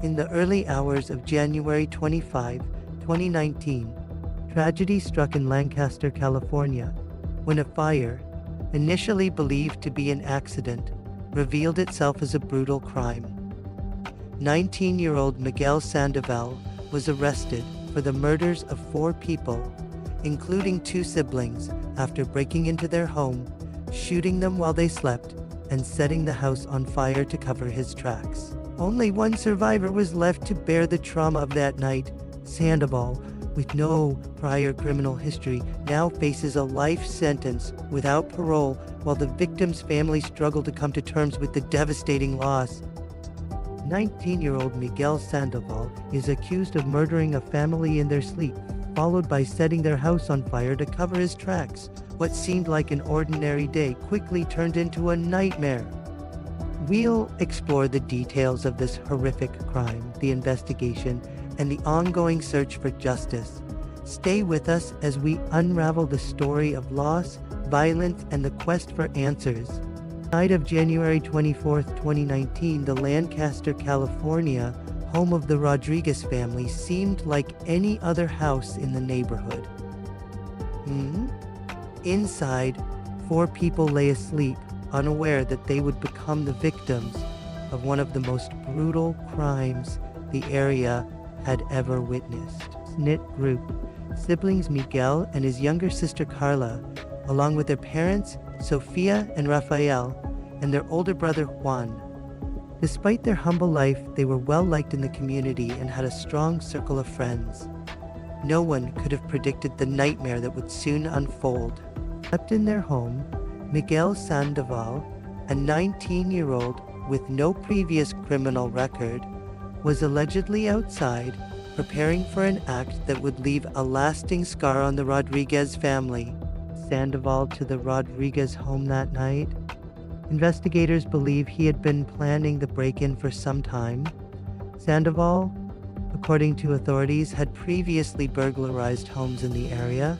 In the early hours of January 25, 2019, tragedy struck in Lancaster, California, when a fire, initially believed to be an accident, revealed itself as a brutal crime. 19-year-old Miguel Sandoval was arrested for the murders of 4 people, including 2 siblings, after breaking into their home, shooting them while they slept, and setting the house on fire to cover his tracks. Only one survivor was left to bear the trauma of that night. Sandoval, with no prior criminal history, now faces a life sentence without parole, while the victim's family struggle to come to terms with the devastating loss. 19-year-old Miguel Sandoval is accused of murdering a family in their sleep, followed by setting their house on fire to cover his tracks. What seemed like an ordinary day quickly turned into a nightmare. We'll explore the details of this horrific crime, the investigation, and the ongoing search for justice. Stay with us as we unravel the story of loss, violence, and the quest for answers. Night of January 24, 2019, the Lancaster, California home of the Rodriguez family seemed like any other house in the neighborhood. Inside, 4 people lay asleep, unaware that they would become the victims of one of the most brutal crimes the area had ever witnessed. Knit group, siblings Miguel and his younger sister Carla, along with their parents, Sofia and Rafael, and their older brother Juan. Despite their humble life, they were well liked in the community and had a strong circle of friends. No one could have predicted the nightmare that would soon unfold. Slept in their home, Miguel Sandoval, a 19-year-old with no previous criminal record, was allegedly outside, preparing for an act that would leave a lasting scar on the Rodriguez family. Sandoval to the Rodriguez home that night. Investigators believe he had been planning the break-in for some time. Sandoval, according to authorities, had previously burglarized homes in the area,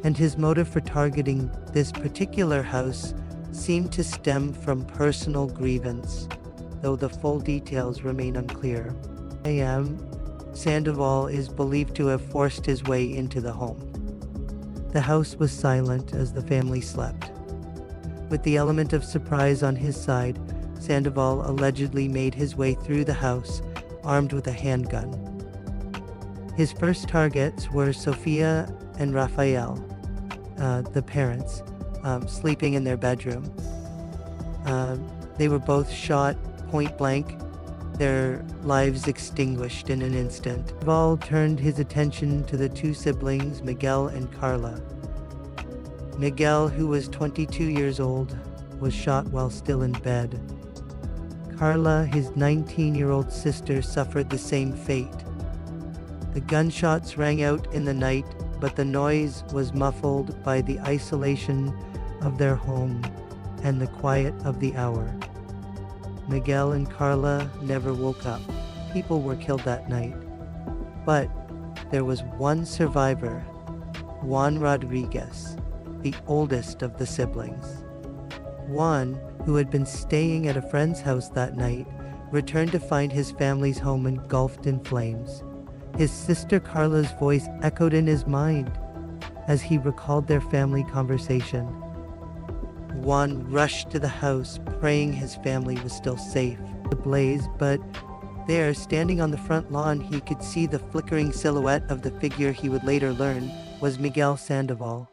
and his motive for targeting this particular house seemed to stem from personal grievance, though the full details remain unclear. Sandoval is believed to have forced his way into the home. The house was silent as the family slept. With the element of surprise on his side, Sandoval allegedly made his way through the house, armed with a handgun. His first targets were Sofia and Rafael, the parents, sleeping in their bedroom. They were both shot point blank, their lives extinguished in an instant. Sandoval turned his attention to the 2 siblings, Miguel and Carla. Miguel, who was 22 years old, was shot while still in bed. Carla, his 19-year-old sister, suffered the same fate. The gunshots rang out in the night, but the noise was muffled by the isolation of their home and the quiet of the hour. Miguel and Carla never woke up. People were killed that night. But there was one survivor, Juan Rodriguez, the oldest of the siblings. Juan, who had been staying at a friend's house that night, returned to find his family's home engulfed in flames. His sister Carla's voice echoed in his mind as he recalled their family conversation. Juan rushed to the house, praying his family was still safe. The blaze, but there, standing on the front lawn, he could see the flickering silhouette of the figure he would later learn was Miguel Sandoval,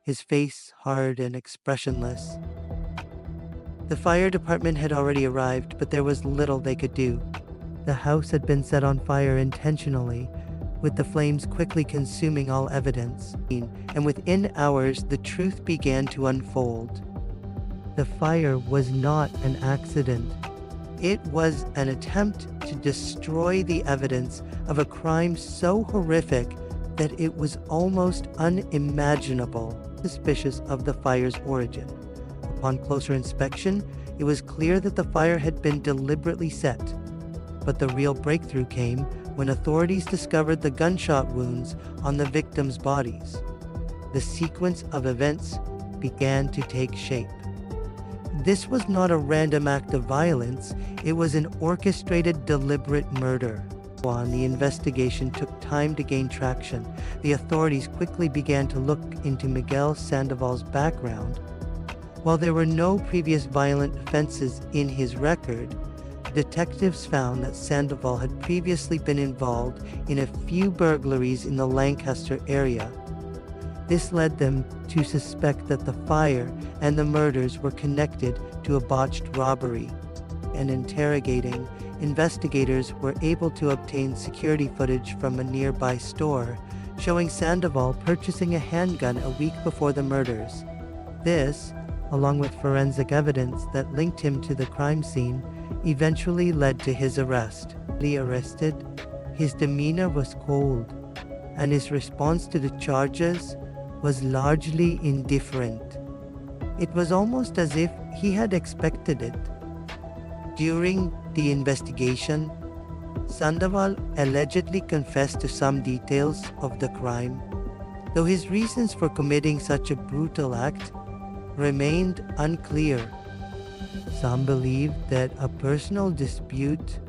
his face hard and expressionless. The fire department had already arrived, but there was little they could do. The house had been set on fire intentionally, with the flames quickly consuming all evidence. And within hours, the truth began to unfold. The fire was not an accident. It was an attempt to destroy the evidence of a crime so horrific that it was almost unimaginable. Suspicious of the fire's origin. Upon closer inspection, it was clear that the fire had been deliberately set. But the real breakthrough came when authorities discovered the gunshot wounds on the victims' bodies. The sequence of events began to take shape. This was not a random act of violence, it was an orchestrated, deliberate murder. The investigation took time to gain traction. The authorities quickly began to look into Miguel Sandoval's background. While there were no previous violent offenses in his record, detectives found that Sandoval had previously been involved in a few burglaries in the Lancaster area. This led them to suspect that the fire and the murders were connected to a botched robbery. And interrogating, investigators were able to obtain security footage from a nearby store, showing Sandoval purchasing a handgun a week before the murders. This, along with forensic evidence that linked him to the crime scene, eventually led to his arrest. Arrested, his demeanor was cold, and his response to the charges was largely indifferent. It was almost as if he had expected it. During the investigation, Sandoval allegedly confessed to some details of the crime, though his reasons for committing such a brutal act remained unclear. Some believed that a personal dispute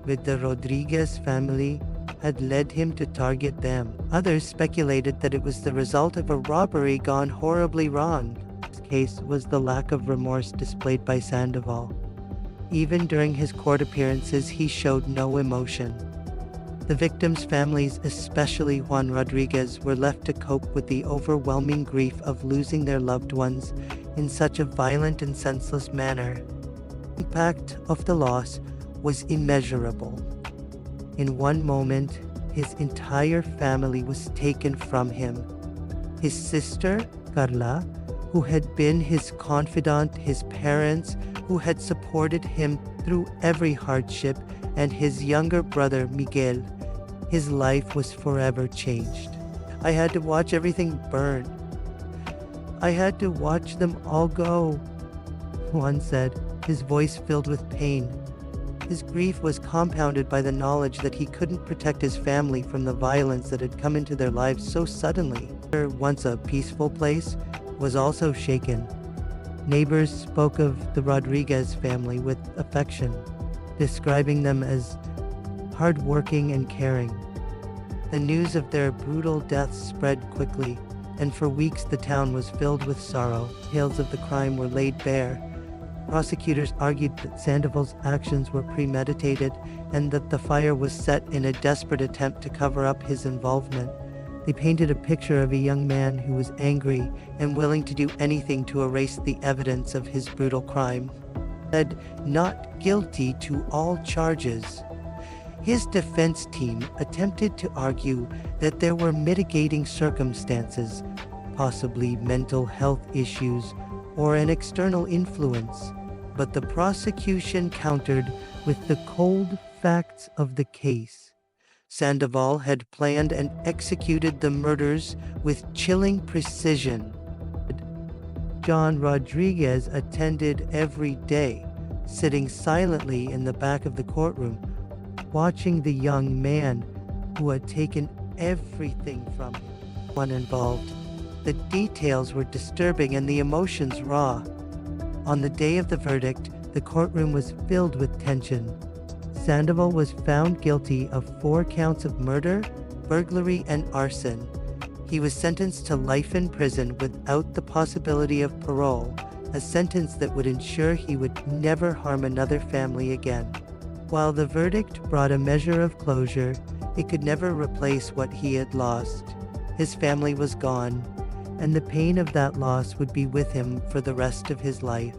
with the Rodriguez family had led him to target them. Others speculated that it was the result of a robbery gone horribly wrong. This case was the lack of remorse displayed by Sandoval. Even during his court appearances, he showed no emotion. The victims' families, especially Juan Rodriguez, were left to cope with the overwhelming grief of losing their loved ones in such a violent and senseless manner. The impact of the loss was immeasurable. In one moment, his entire family was taken from him. His sister, Carla, who had been his confidant, his parents, who had supported him through every hardship, and his younger brother, Miguel. His life was forever changed. I had to watch everything burn. I had to watch them all go, Juan said, his voice filled with pain. His grief was compounded by the knowledge that he couldn't protect his family from the violence that had come into their lives so suddenly. Once a peaceful place was also shaken. Neighbors spoke of the Rodriguez family with affection, describing them as hardworking and caring. The news of their brutal deaths spread quickly, and for weeks the town was filled with sorrow. Tales of the crime were laid bare. Prosecutors argued that Sandoval's actions were premeditated and that the fire was set in a desperate attempt to cover up his involvement. They painted a picture of a young man who was angry and willing to do anything to erase the evidence of his brutal crime. He said not guilty to all charges. His defense team attempted to argue that there were mitigating circumstances, possibly mental health issues or an external influence, but the prosecution countered with the cold facts of the case. Sandoval had planned and executed the murders with chilling precision. John Rodriguez attended every day, sitting silently in the back of the courtroom, watching the young man who had taken everything from him. One involved. The details were disturbing and the emotions raw. On the day of the verdict, the courtroom was filled with tension. Sandoval was found guilty of 4 counts of murder, burglary, and arson. He was sentenced to life in prison without the possibility of parole, a sentence that would ensure he would never harm another family again. While the verdict brought a measure of closure, it could never replace what he had lost. His family was gone, and the pain of that loss would be with him for the rest of his life.